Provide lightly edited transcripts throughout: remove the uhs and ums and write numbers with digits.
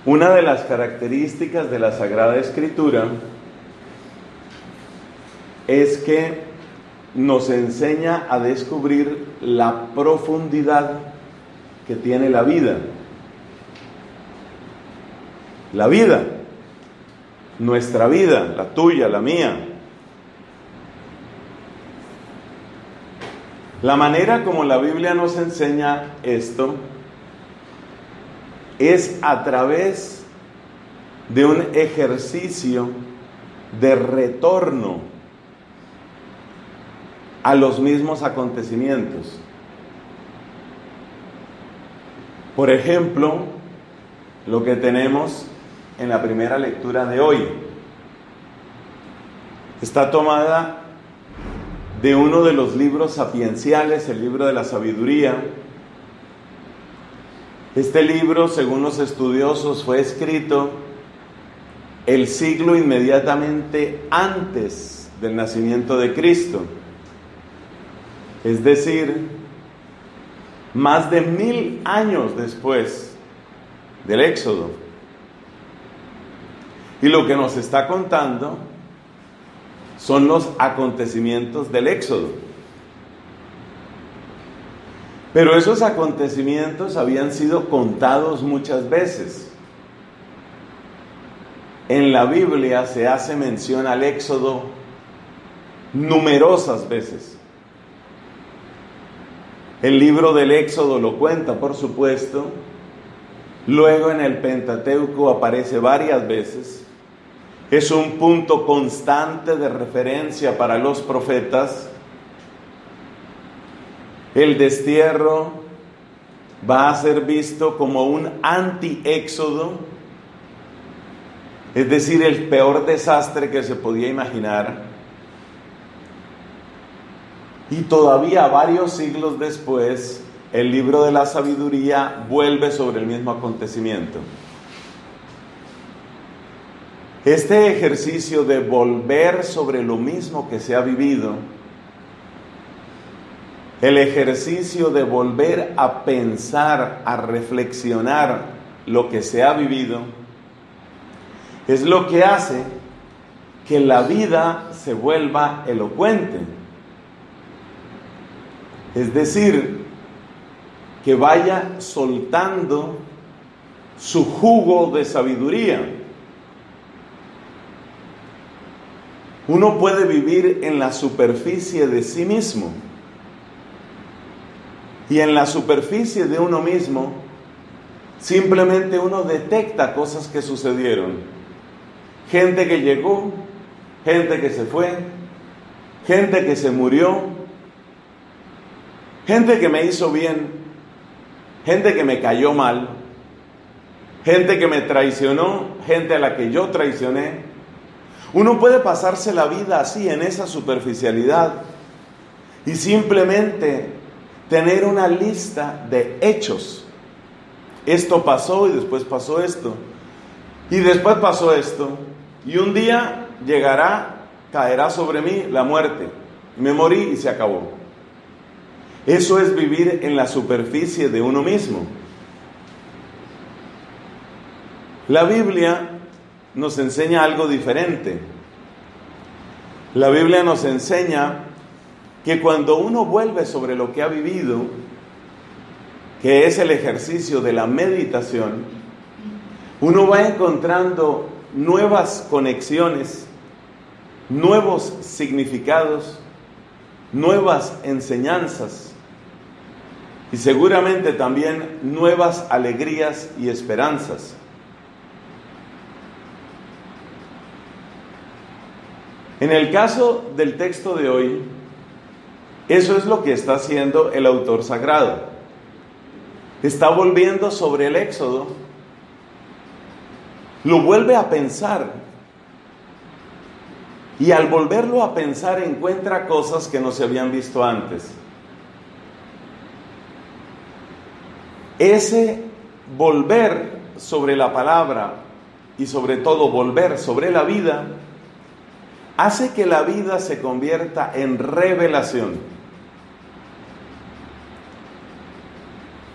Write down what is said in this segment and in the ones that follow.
Una de las características de la Sagrada Escritura es que nos enseña a descubrir la profundidad que tiene la vida. La vida, nuestra vida, la tuya, la mía. La manera como la Biblia nos enseña esto es a través de un ejercicio de retorno a los mismos acontecimientos. Por ejemplo, lo que tenemos en la primera lectura de hoy está tomada de uno de los libros sapienciales, el libro de la sabiduría. Este libro, según los estudiosos, fue escrito el siglo inmediatamente antes del nacimiento de Cristo. Es decir, más de 1000 años después del Éxodo. Y lo que nos está contando son los acontecimientos del Éxodo. Pero esos acontecimientos habían sido contados muchas veces. En la Biblia se hace mención al Éxodo numerosas veces. El libro del Éxodo lo cuenta, por supuesto. Luego en el Pentateuco aparece varias veces. Es un punto constante de referencia para los profetas. El destierro va a ser visto como un anti-éxodo, es decir, el peor desastre que se podía imaginar. Y todavía varios siglos después, el libro de la sabiduría vuelve sobre el mismo acontecimiento. Este ejercicio de volver sobre lo mismo que se ha vivido, el ejercicio de volver a pensar, a reflexionar lo que se ha vivido, es lo que hace que la vida se vuelva elocuente. Es decir, que vaya soltando su jugo de sabiduría. Uno puede vivir en la superficie de sí mismo. Y en la superficie de uno mismo, simplemente uno detecta cosas que sucedieron. Gente que llegó, gente que se fue, gente que se murió, gente que me hizo bien, gente que me cayó mal, gente que me traicionó, gente a la que yo traicioné. Uno puede pasarse la vida así, en esa superficialidad, y simplemente tener una lista de hechos. Esto pasó y después pasó esto. Y después pasó esto. Y un día caerá sobre mí la muerte. Me morí y se acabó. Eso es vivir en la superficie de uno mismo. La Biblia nos enseña algo diferente. La Biblia nos enseña que cuando uno vuelve sobre lo que ha vivido, que es el ejercicio de la meditación, uno va encontrando nuevas conexiones, nuevos significados, nuevas enseñanzas y seguramente también nuevas alegrías y esperanzas. En el caso del texto de hoy, eso es lo que está haciendo el autor sagrado. Está volviendo sobre el Éxodo, lo vuelve a pensar, y al volverlo a pensar encuentra cosas que no se habían visto antes. Ese volver sobre la palabra y sobre todo volver sobre la vida hace que la vida se convierta en revelación.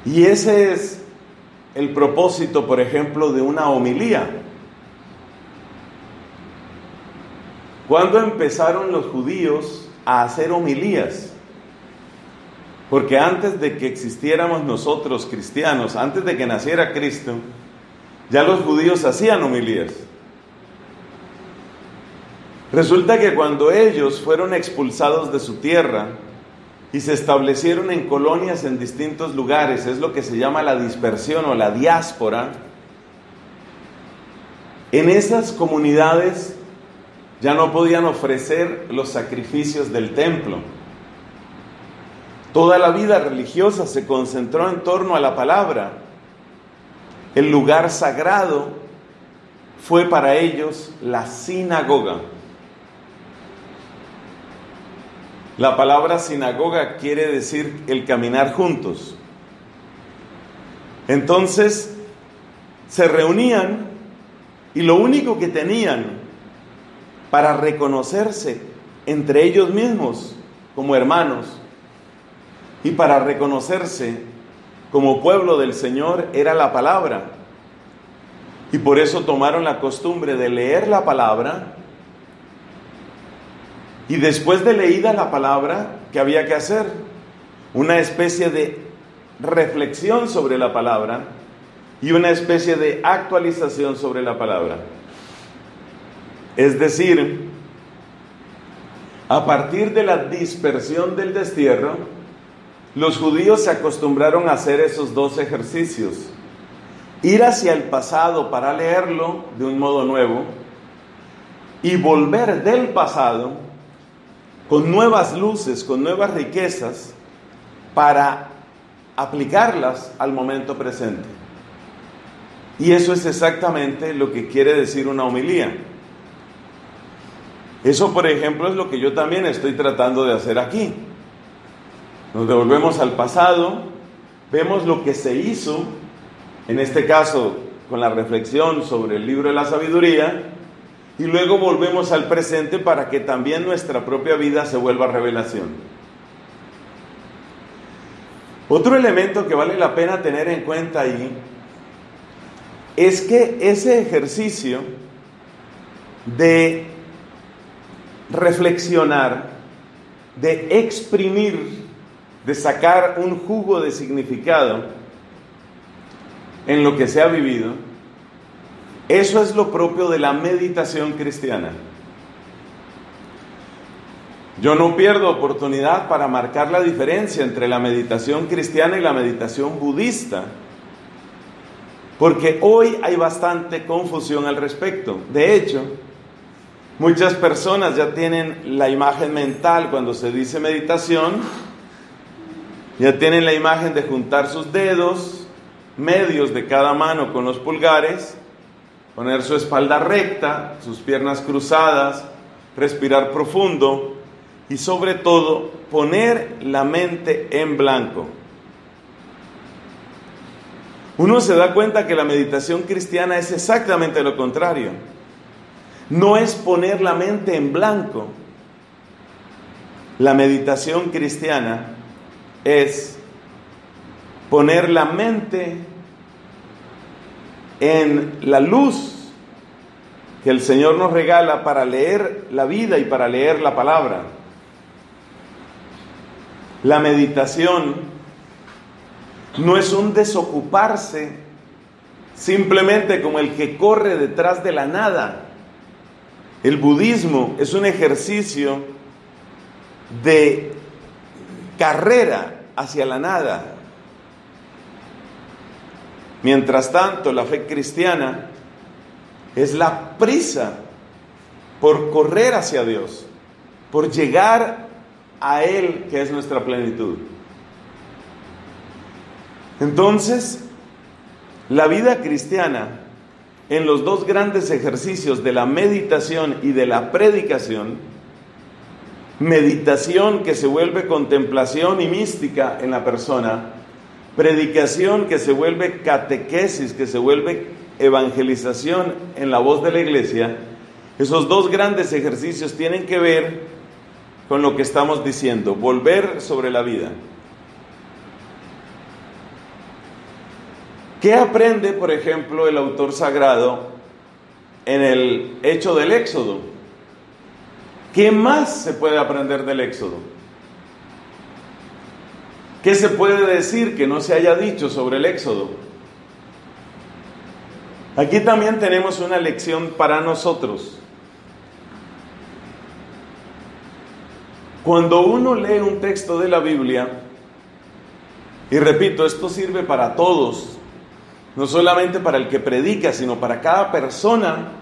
Y ese es el propósito, por ejemplo, de una homilía? ¿Cuándo empezaron los judíos a hacer homilías? Porque antes de que existiéramos nosotros cristianos, antes de que naciera Cristo, ya los judíos hacían homilías. Resulta que cuando ellos fueron expulsados de su tierra y se establecieron en colonias en distintos lugares, es lo que se llama la dispersión o la diáspora, en esas comunidades ya no podían ofrecer los sacrificios del templo. Toda la vida religiosa se concentró en torno a la palabra. El lugar sagrado fue para ellos la sinagoga. La palabra sinagoga quiere decir el caminar juntos. Entonces se reunían y lo único que tenían para reconocerse entre ellos mismos como hermanos y para reconocerse como pueblo del Señor era la palabra. Y por eso tomaron la costumbre de leer la palabra. Y después de leída la palabra, ¿qué había que hacer? Una especie de reflexión sobre la palabra y una especie de actualización sobre la palabra. Es decir, a partir de la dispersión del destierro, los judíos se acostumbraron a hacer esos dos ejercicios: ir hacia el pasado para leerlo de un modo nuevo y volver del pasado con nuevas luces, con nuevas riquezas, para aplicarlas al momento presente. Y eso es exactamente lo que quiere decir una homilía. Eso, por ejemplo, es lo que yo también estoy tratando de hacer aquí. Nos devolvemos al pasado, vemos lo que se hizo, en este caso con la reflexión sobre el libro de la sabiduría, y luego volvemos al presente para que también nuestra propia vida se vuelva revelación. Otro elemento que vale la pena tener en cuenta ahí es que ese ejercicio de reflexionar, de exprimir, de sacar un jugo de significado en lo que se ha vivido, eso es lo propio de la meditación cristiana. Yo no pierdo oportunidad para marcar la diferencia entre la meditación cristiana y la meditación budista, porque hoy hay bastante confusión al respecto. De hecho, muchas personas ya tienen la imagen mental cuando se dice meditación, ya tienen la imagen de juntar sus dedos medios de cada mano con los pulgares, poner su espalda recta, sus piernas cruzadas, respirar profundo y sobre todo poner la mente en blanco. Uno se da cuenta que la meditación cristiana es exactamente lo contrario. No es poner la mente en blanco. La meditación cristiana es poner la mente en la luz que el Señor nos regala para leer la vida y para leer la palabra. La meditación no es un desocuparse simplemente como el que corre detrás de la nada. El budismo es un ejercicio de carrera hacia la nada. Mientras tanto, la fe cristiana es la prisa por correr hacia Dios, por llegar a Él, que es nuestra plenitud. Entonces, la vida cristiana, en los dos grandes ejercicios de la meditación y de la predicación, meditación que se vuelve contemplación y mística en la persona, predicación que se vuelve catequesis, que se vuelve evangelización en la voz de la iglesia, esos dos grandes ejercicios tienen que ver con lo que estamos diciendo, volver sobre la vida. ¿Qué aprende, por ejemplo, el autor sagrado en el hecho del Éxodo? ¿Qué más se puede aprender del Éxodo? ¿Qué se puede decir que no se haya dicho sobre el Éxodo? Aquí también tenemos una lección para nosotros. Cuando uno lee un texto de la Biblia, y repito, esto sirve para todos, no solamente para el que predica, sino para cada persona,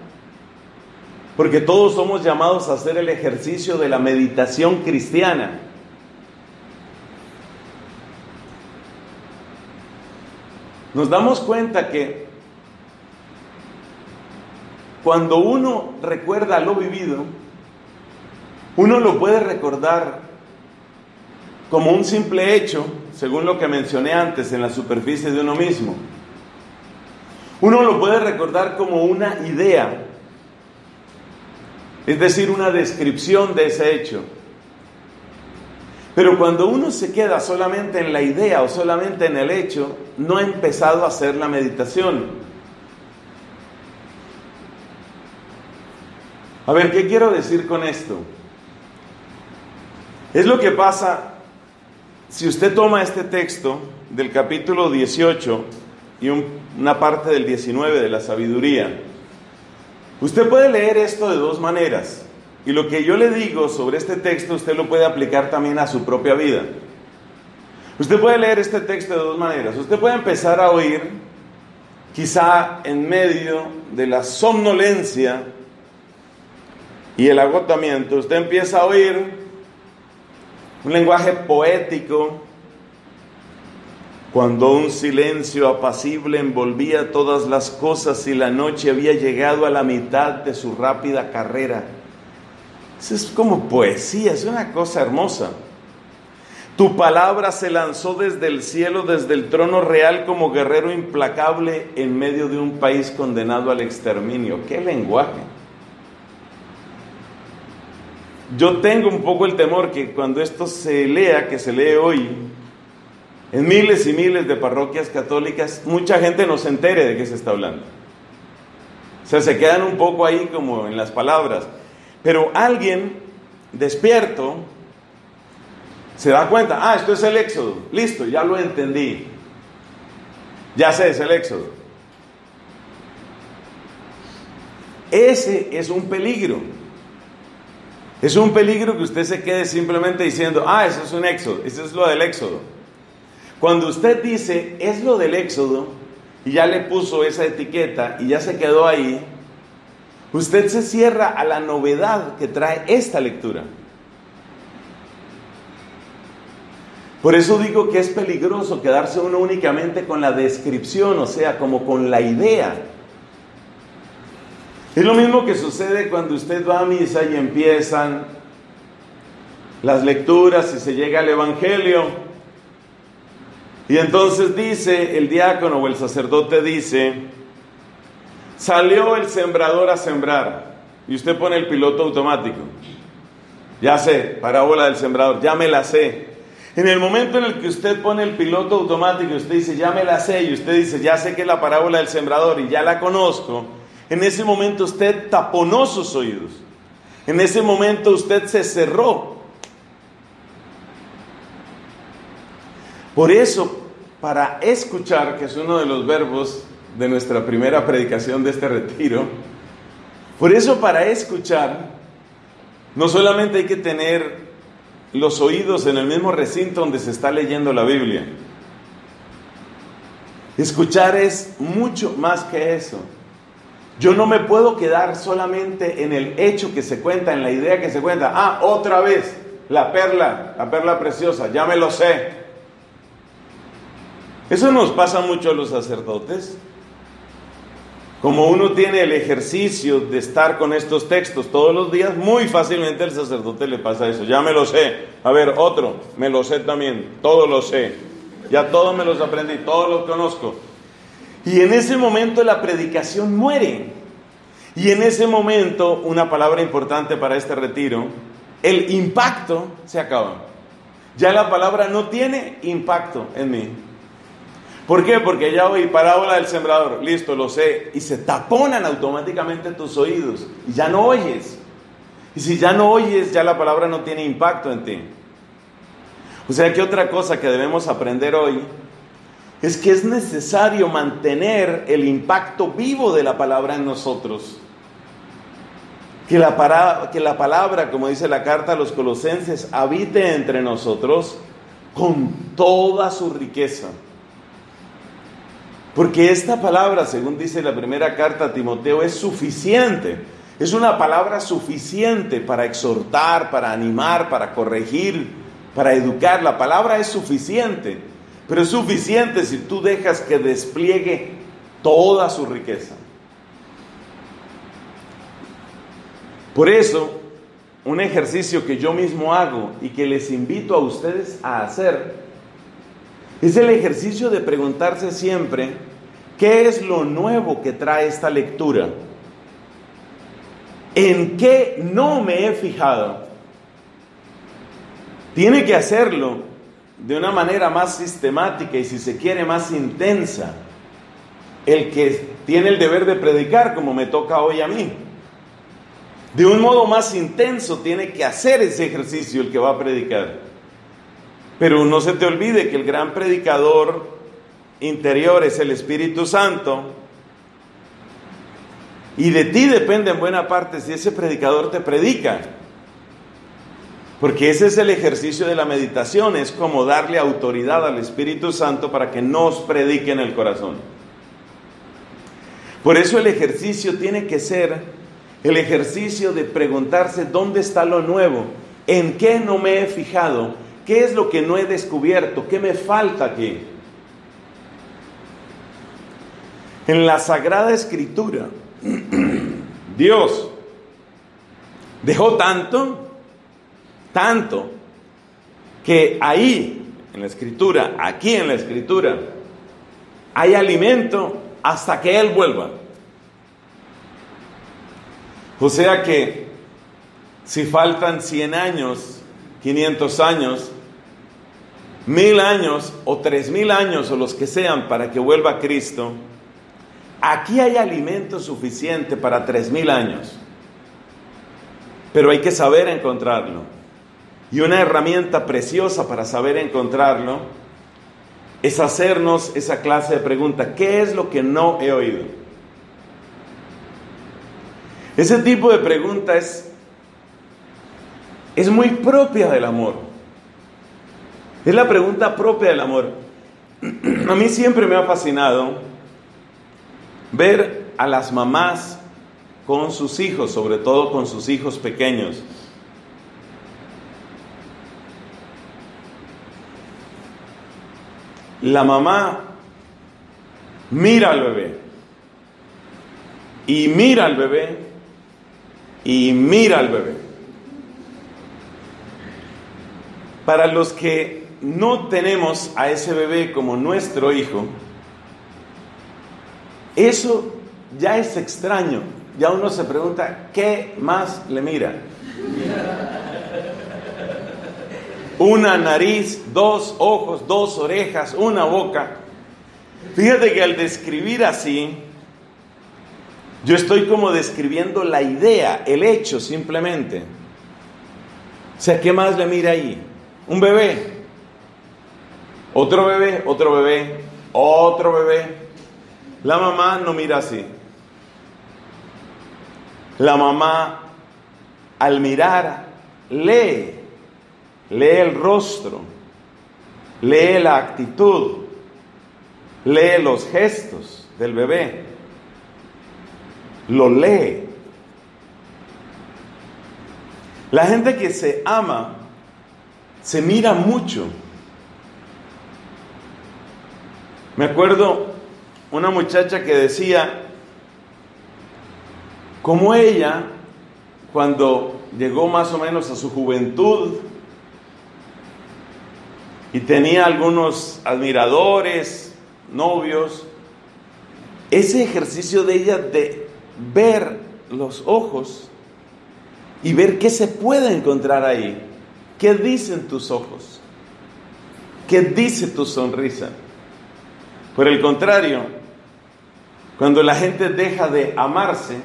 porque todos somos llamados a hacer el ejercicio de la meditación cristiana. Nos damos cuenta que cuando uno recuerda lo vivido, uno lo puede recordar como un simple hecho, según lo que mencioné antes, en la superficie de uno mismo. Uno lo puede recordar como una idea, es decir, una descripción de ese hecho. Pero cuando uno se queda solamente en la idea o solamente en el hecho, no ha empezado a hacer la meditación. A ver, ¿qué quiero decir con esto? Es lo que pasa si usted toma este texto del capítulo 18 y una parte del 19 de la sabiduría. Usted puede leer esto de dos maneras. Y lo que yo le digo sobre este texto, usted lo puede aplicar también a su propia vida. Usted puede leer este texto de dos maneras. Usted puede empezar a oír, quizá en medio de la somnolencia y el agotamiento, usted empieza a oír un lenguaje poético, cuando un silencio apacible envolvía todas las cosas y la noche había llegado a la mitad de su rápida carrera. Eso es como poesía, es una cosa hermosa. Tu palabra se lanzó desde el cielo, desde el trono real, como guerrero implacable en medio de un país condenado al exterminio. ¡Qué lenguaje! Yo tengo un poco el temor que cuando esto se lea, que se lee hoy, en miles y miles de parroquias católicas, mucha gente no se entere de qué se está hablando. O sea, se quedan un poco ahí como en las palabras. Pero alguien despierto se da cuenta, esto es el Éxodo, listo, ya lo entendí. Ya sé, es el Éxodo. Ese es un peligro. Es un peligro que usted se quede simplemente diciendo, eso es un Éxodo, eso es lo del Éxodo. Cuando usted dice, es lo del Éxodo, y ya le puso esa etiqueta y ya se quedó ahí, usted se cierra a la novedad que trae esta lectura. Por eso digo que es peligroso quedarse uno únicamente con la descripción, o sea, como con la idea. Es lo mismo que sucede cuando usted va a misa y empiezan las lecturas y se llega al Evangelio. Y entonces dice el diácono o el sacerdote dice, salió el sembrador a sembrar. Y usted pone el piloto automático. Ya sé, parábola del sembrador, ya me la sé. En el momento en el que usted pone el piloto automático y usted dice, ya me la sé, y usted dice, ya sé que es la parábola del sembrador y ya la conozco, en ese momento usted taponó sus oídos. En ese momento usted se cerró. Por eso, para escuchar, que es uno de los verbos de nuestra primera predicación de este retiro, por eso para escuchar, no solamente hay que tener los oídos en el mismo recinto donde se está leyendo la Biblia. Escuchar es mucho más que eso. Yo no me puedo quedar solamente en el hecho que se cuenta, en la idea que se cuenta. Otra vez, la perla preciosa, ya me lo sé. Eso nos pasa mucho a los sacerdotes. Como uno tiene el ejercicio de estar con estos textos todos los días, muy fácilmente al sacerdote le pasa eso. Ya me lo sé. A ver, otro, me lo sé también. Todo lo sé. Ya todos me los aprendí, todos los conozco. Y en ese momento la predicación muere. Y en ese momento, una palabra importante para este retiro, el impacto se acaba. Ya la palabra no tiene impacto en mí. ¿Por qué? Porque ya oí parábola del sembrador, listo, lo sé, y se taponan automáticamente tus oídos y ya no oyes. Y si ya no oyes, ya la palabra no tiene impacto en ti. O sea que otra cosa que debemos aprender hoy es que es necesario mantener el impacto vivo de la palabra en nosotros. Que la palabra, como dice la carta a los Colosenses, habite entre nosotros con toda su riqueza. Porque esta palabra, según dice la primera carta a Timoteo, es suficiente. Es una palabra suficiente para exhortar, para animar, para corregir, para educar. La palabra es suficiente, pero es suficiente si tú dejas que despliegue toda su riqueza. Por eso, un ejercicio que yo mismo hago y que les invito a ustedes a hacer es el ejercicio de preguntarse siempre, ¿qué es lo nuevo que trae esta lectura? ¿En qué no me he fijado? Tiene que hacerlo de una manera más sistemática y, si se quiere, más intensa. El que tiene el deber de predicar, como me toca hoy a mí. De un modo más intenso tiene que hacer ese ejercicio el que va a predicar. Pero no se te olvide que el gran predicador interior es el Espíritu Santo. Y de ti depende en buena parte si ese predicador te predica. Porque ese es el ejercicio de la meditación, es como darle autoridad al Espíritu Santo para que nos predique en el corazón. Por eso el ejercicio tiene que ser el ejercicio de preguntarse dónde está lo nuevo, en qué no me he fijado, qué es lo que no he descubierto, qué me falta aquí. En la Sagrada Escritura, Dios dejó tanto, que ahí, en la Escritura, aquí en la Escritura, hay alimento hasta que Él vuelva. O sea que, si faltan 100 años, 500 años, 1000 años o 3000 años o los que sean para que vuelva Cristo, aquí hay alimento suficiente para 3000 años. Pero hay que saber encontrarlo. Y una herramienta preciosa para saber encontrarlo es hacernos esa clase de pregunta: ¿qué es lo que no he oído? Ese tipo de pregunta es muy propia del amor. Es la pregunta propia del amor. A mí siempre me ha fascinado ver a las mamás con sus hijos, sobre todo con sus hijos pequeños. La mamá mira al bebé y mira al bebé y mira al bebé. Para los que no tenemos a ese bebé como nuestro hijo, eso ya es extraño. Ya uno se pregunta, ¿qué más le mira? Una nariz, 2 ojos, 2 orejas, una boca. Fíjate que al describir así, yo estoy como describiendo la idea, el hecho simplemente. O sea, ¿qué más le mira ahí? Un bebé, otro bebé, otro bebé, otro bebé. La mamá no mira así. La mamá, al mirar, lee el rostro, lee la actitud, lee los gestos del bebé, lo lee. La gente que se ama se mira mucho. Me acuerdo una muchacha que decía cómo ella, cuando llegó más o menos a su juventud y tenía algunos admiradores, novios, ese ejercicio de ella de ver los ojos y ver qué se puede encontrar ahí. ¿Qué dicen tus ojos? ¿Qué dice tu sonrisa? Por el contrario, cuando la gente deja de amarse,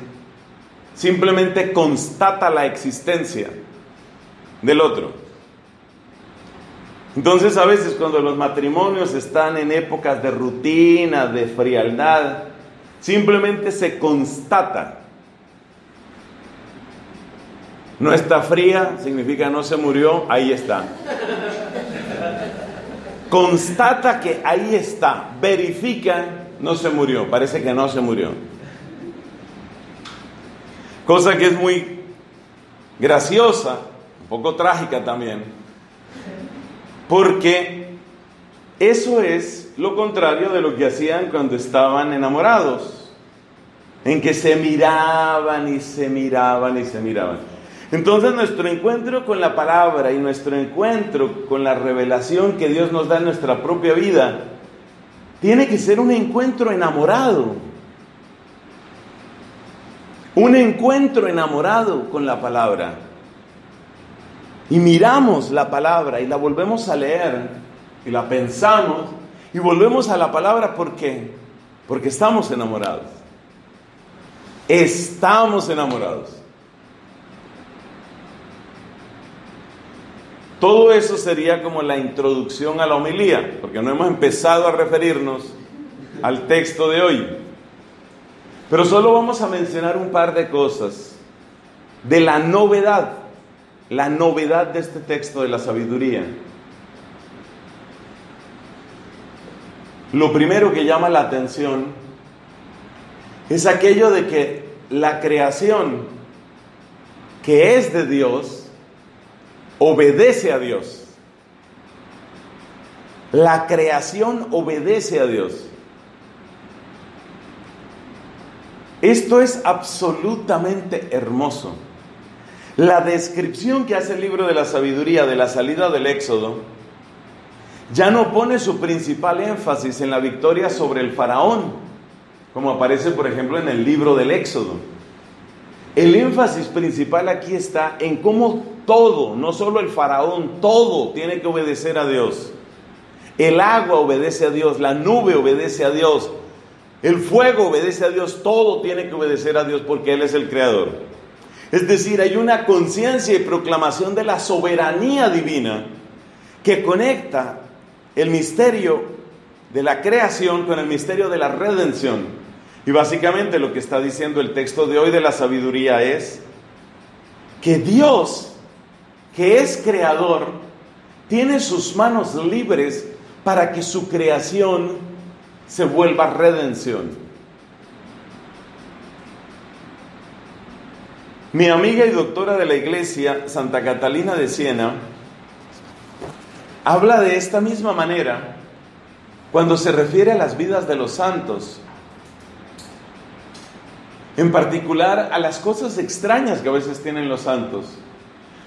simplemente constata la existencia del otro. Entonces, a veces cuando los matrimonios están en épocas de rutina, de frialdad, simplemente se constata. No está fría, significa no se murió, ahí está. Constata que ahí está, verifica, no se murió, parece que no se murió. Cosa que es muy graciosa, un poco trágica también, porque eso es lo contrario de lo que hacían cuando estaban enamorados, en que se miraban y se miraban y se miraban. Entonces nuestro encuentro con la palabra y nuestro encuentro con la revelación que Dios nos da en nuestra propia vida tiene que ser un encuentro enamorado. Un encuentro enamorado con la palabra. Y miramos la palabra y la volvemos a leer y la pensamos y volvemos a la palabra. ¿Por qué? Porque estamos enamorados. Estamos enamorados. Todo eso sería como la introducción a la homilía, porque no hemos empezado a referirnos al texto de hoy. Pero solo vamos a mencionar un par de cosas de la novedad de este texto de la sabiduría. Lo primero que llama la atención es aquello de que la creación que es de Dios obedece a Dios. La creación obedece a Dios. Esto es absolutamente hermoso. La descripción que hace el libro de la sabiduría de la salida del Éxodo ya no pone su principal énfasis en la victoria sobre el faraón, como aparece por ejemplo en el libro del Éxodo. El énfasis principal aquí está en cómo todo, no solo el faraón, todo tiene que obedecer a Dios. El agua obedece a Dios, la nube obedece a Dios, el fuego obedece a Dios, todo tiene que obedecer a Dios porque Él es el creador. Es decir, hay una conciencia y proclamación de la soberanía divina que conecta el misterio de la creación con el misterio de la redención. Y básicamente lo que está diciendo el texto de hoy de la sabiduría es que Dios, que es creador, tiene sus manos libres para que su creación se vuelva redención. Mi amiga y doctora de la iglesia, Santa Catalina de Siena, habla de esta misma manera cuando se refiere a las vidas de los santos, en particular a las cosas extrañas que a veces tienen los santos.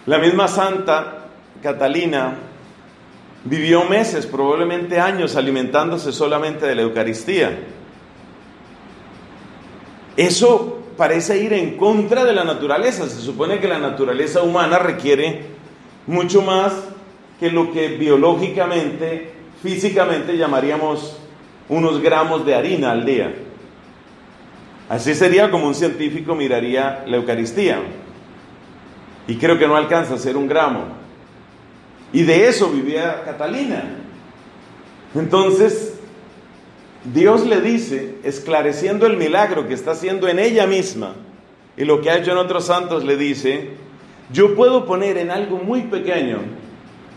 La misma Santa Catalina vivió meses, probablemente años, alimentándose solamente de la Eucaristía. Eso parece ir en contra de la naturaleza. Se supone que la naturaleza humana requiere mucho más que lo que biológicamente, físicamente llamaríamos unos gramos de harina al día. Así sería como un científico miraría la Eucaristía. Y creo que no alcanza a ser un gramo. Y de eso vivía Catalina. Entonces, Dios le dice, esclareciendo el milagro que está haciendo en ella misma, y lo que ha hecho en otros santos, le dice, yo puedo poner en algo muy pequeño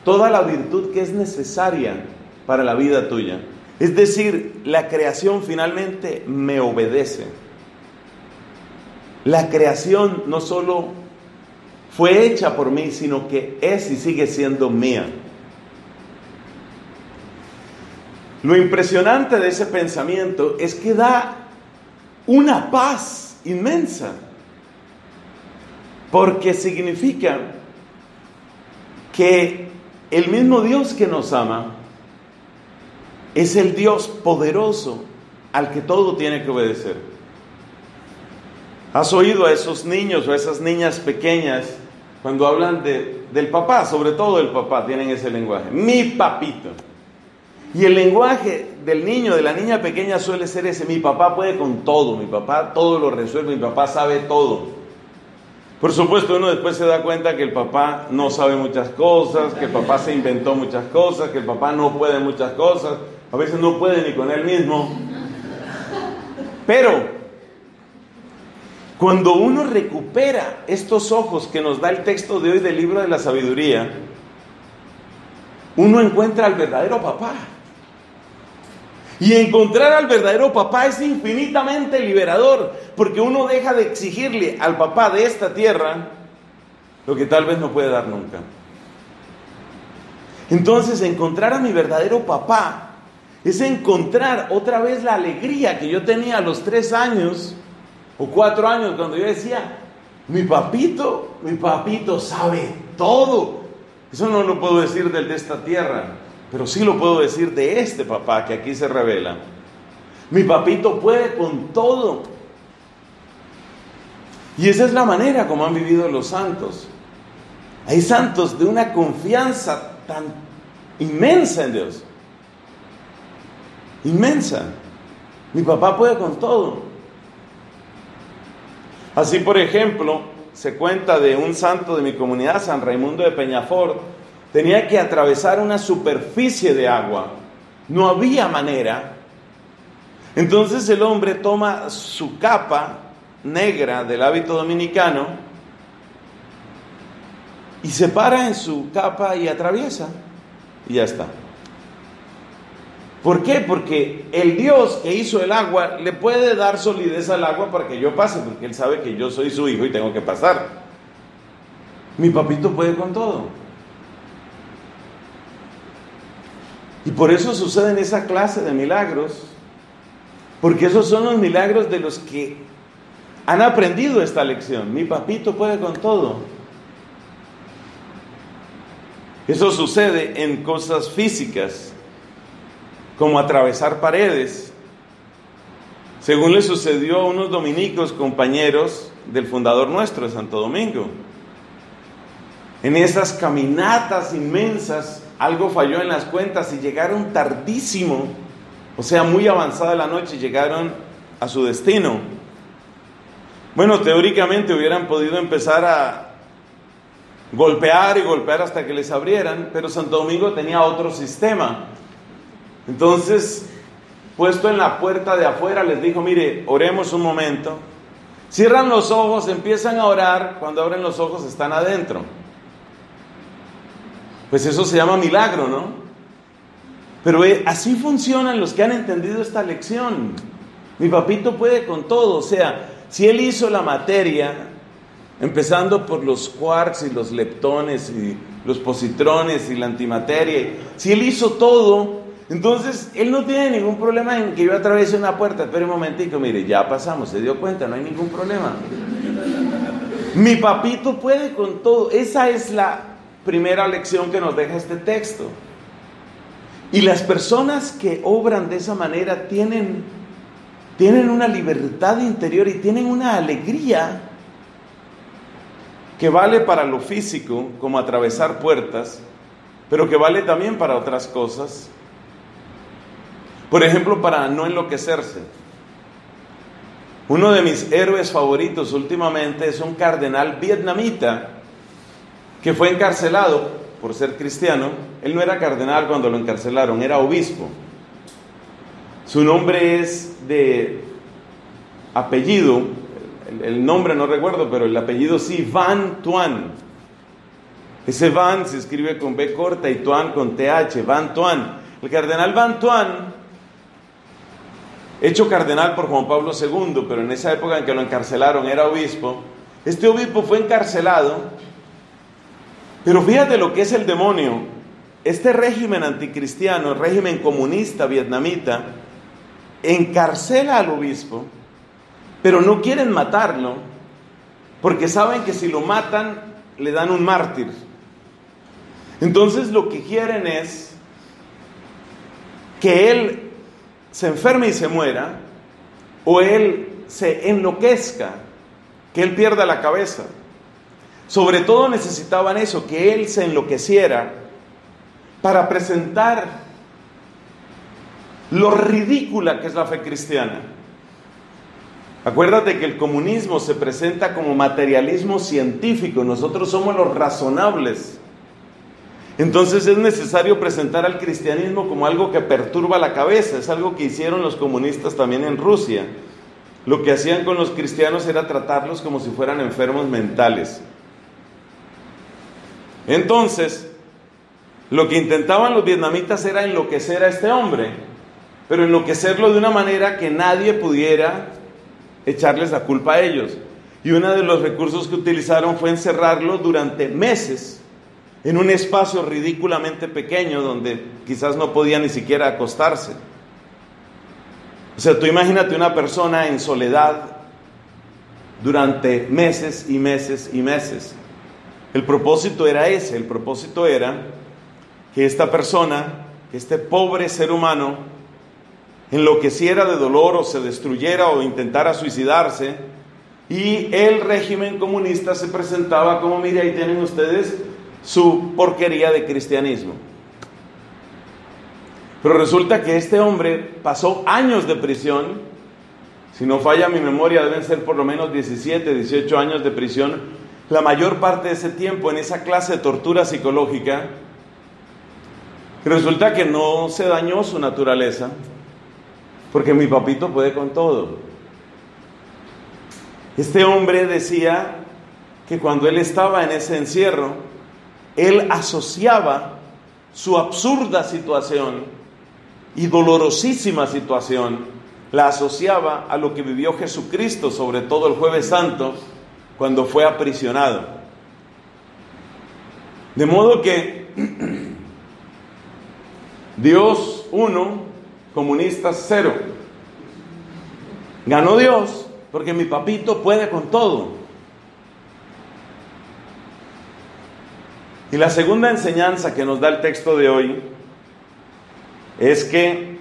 toda la virtud que es necesaria para la vida tuya. Es decir, la creación finalmente me obedece. La creación no solo fue hecha por mí, sino que es y sigue siendo mía. Lo impresionante de ese pensamiento es que da una paz inmensa, porque significa que el mismo Dios que nos ama es el Dios poderoso al que todo tiene que obedecer. ¿Has oído a esos niños o a esas niñas pequeñas cuando hablan del papá? Sobre todo el papá, tienen ese lenguaje. Mi papito. Y el lenguaje del niño, de la niña pequeña suele ser ese: mi papá puede con todo, mi papá todo lo resuelve, mi papá sabe todo. Por supuesto, uno después se da cuenta que el papá no sabe muchas cosas, que el papá se inventó muchas cosas, que el papá no puede muchas cosas, a veces no puede ni con él mismo. Pero cuando uno recupera estos ojos que nos da el texto de hoy del libro de la sabiduría, uno encuentra al verdadero papá. Y encontrar al verdadero papá es infinitamente liberador, porque uno deja de exigirle al papá de esta tierra lo que tal vez no puede dar nunca. Entonces, encontrar a mi verdadero papá es encontrar otra vez la alegría que yo tenía a los 3 años o 4 años, cuando yo decía: mi papito sabe todo. Eso no lo puedo decir del de esta tierra, pero sí lo puedo decir de este papá que aquí se revela. Mi papito puede con todo. Y esa es la manera como han vivido los santos. Hay santos de una confianza tan inmensa en Dios. Inmensa. Mi papá puede con todo. Así, por ejemplo, se cuenta de un santo de mi comunidad, San Raimundo de Peñafort. Tenía que atravesar una superficie de agua. No había manera. Entonces el hombre toma su capa negra del hábito dominicano y se para en su capa y atraviesa. Y ya está. ¿Por qué? Porque el Dios que hizo el agua le puede dar solidez al agua para que yo pase, porque Él sabe que yo soy su hijo y tengo que pasar. Mi papito puede con todo. Y por eso suceden esa clase de milagros, porque esos son los milagros de los que han aprendido esta lección. Mi papito puede con todo. Eso sucede en cosas físicas, como atravesar paredes, según le sucedió a unos dominicos compañeros del fundador nuestro de Santo Domingo. En esas caminatas inmensas, algo falló en las cuentas y llegaron tardísimo, o sea, muy avanzada la noche, llegaron a su destino. Bueno, teóricamente hubieran podido empezar a golpear y golpear hasta que les abrieran, pero Santo Domingo tenía otro sistema. Entonces, puesto en la puerta de afuera, les dijo: mire, oremos un momento. Cierran los ojos, empiezan a orar, cuando abren los ojos están adentro. Pues eso se llama milagro, ¿no? Pero así funcionan los que han entendido esta lección. Mi papito puede con todo. O sea, si Él hizo la materia, empezando por los quarks y los leptones y los positrones y la antimateria, si Él hizo todo, entonces Él no tiene ningún problema en que yo atraviese una puerta. Espera un momentico, mire, ya pasamos, se dio cuenta, no hay ningún problema. Mi papito puede con todo. Esa es la primera lección que nos deja este texto. Y las personas que obran de esa manera tienen una libertad interior y tienen una alegría que vale para lo físico, como atravesar puertas, pero que vale también para otras cosas. Por ejemplo, para no enloquecerse. Uno de mis héroes favoritos últimamente es un cardenal vietnamita que fue encarcelado por ser cristiano. Él no era cardenal cuando lo encarcelaron, era obispo. Su nombre es de apellido, el nombre no recuerdo, pero el apellido sí, Van Thuan. Ese Van se escribe con B corta y Thuan con TH, Van Thuan. El cardenal Van Thuan, hecho cardenal por Juan Pablo II, pero en esa época en que lo encarcelaron era obispo. Este obispo fue encarcelado. Pero fíjate lo que es el demonio. Este régimen anticristiano, el régimen comunista vietnamita, encarcela al obispo, pero no quieren matarlo, porque saben que si lo matan, le dan un mártir. Entonces lo que quieren es que él se enferme y se muera, o él se enloquezca, que él pierda la cabeza. Sobre todo necesitaban eso, que él se enloqueciera para presentar lo ridícula que es la fe cristiana. Acuérdate que el comunismo se presenta como materialismo científico, nosotros somos los razonables. Entonces es necesario presentar al cristianismo como algo que perturba la cabeza. Es algo que hicieron los comunistas también en Rusia. Lo que hacían con los cristianos era tratarlos como si fueran enfermos mentales. Entonces, lo que intentaban los vietnamitas era enloquecer a este hombre, pero enloquecerlo de una manera que nadie pudiera echarles la culpa a ellos. Y uno de los recursos que utilizaron fue encerrarlo durante meses en un espacio ridículamente pequeño donde quizás no podía ni siquiera acostarse. O sea, tú imagínate una persona en soledad durante meses y meses y meses. El propósito era ese, el propósito era que esta persona, que este pobre ser humano, enloqueciera de dolor o se destruyera o intentara suicidarse, y el régimen comunista se presentaba como, mire, ahí tienen ustedes su porquería de cristianismo. Pero resulta que este hombre pasó años de prisión, si no falla mi memoria deben ser por lo menos 17, 18 años de prisión, la mayor parte de ese tiempo en esa clase de tortura psicológica. Y resulta que no se dañó su naturaleza, porque mi papito puede con todo. Este hombre decía que cuando él estaba en ese encierro, él asociaba su absurda situación y dolorosísima situación, la asociaba a lo que vivió Jesucristo, sobre todo el Jueves Santo, cuando fue aprisionado. De modo que Dios 1, comunistas 0. Ganó Dios porque mi papito puede con todo. Y la segunda enseñanza que nos da el texto de hoy es que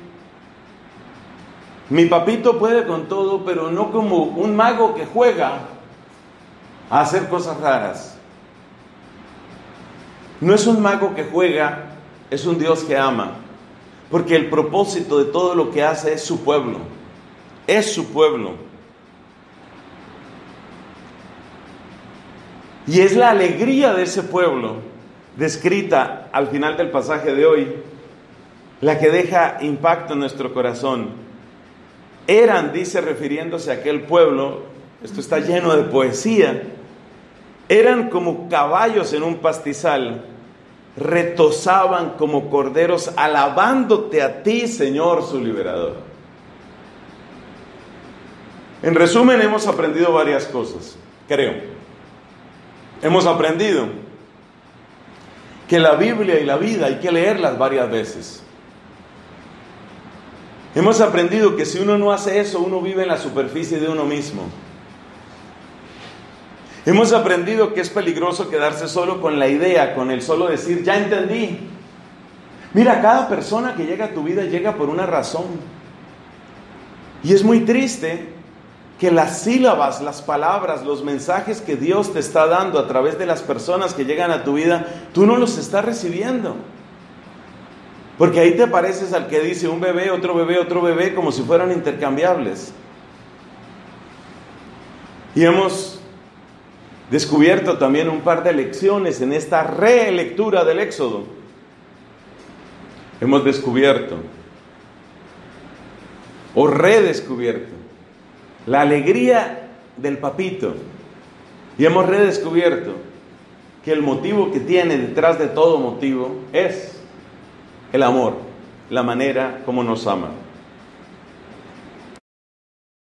mi papito puede con todo, pero no como un mago que juega a hacer cosas raras. No es un mago que juega, es un Dios que ama, porque el propósito de todo lo que hace es su pueblo, es su pueblo. Y es la alegría de ese pueblo, descrita al final del pasaje de hoy, la que deja impacto en nuestro corazón. Eran, dice, refiriéndose a aquel pueblo, esto está lleno de poesía, eran como caballos en un pastizal, retozaban como corderos, alabándote a ti, Señor, su liberador. En resumen, hemos aprendido varias cosas, creo. Hemos aprendido que la Biblia y la vida hay que leerlas varias veces. Hemos aprendido que si uno no hace eso, uno vive en la superficie de uno mismo. Hemos aprendido que es peligroso quedarse solo con la idea, con el solo decir, ya entendí. Mira, cada persona que llega a tu vida llega por una razón. Y es muy triste que las sílabas, las palabras, los mensajes que Dios te está dando a través de las personas que llegan a tu vida, tú no los estás recibiendo. Porque ahí te pareces al que dice un bebé, otro bebé, como si fueran intercambiables. Y hemos descubierto también un par de lecciones en esta relectura del Éxodo. Hemos descubierto o redescubierto la alegría del papito, y hemos redescubierto que el motivo que tiene detrás de todo motivo es el amor, la manera como nos ama.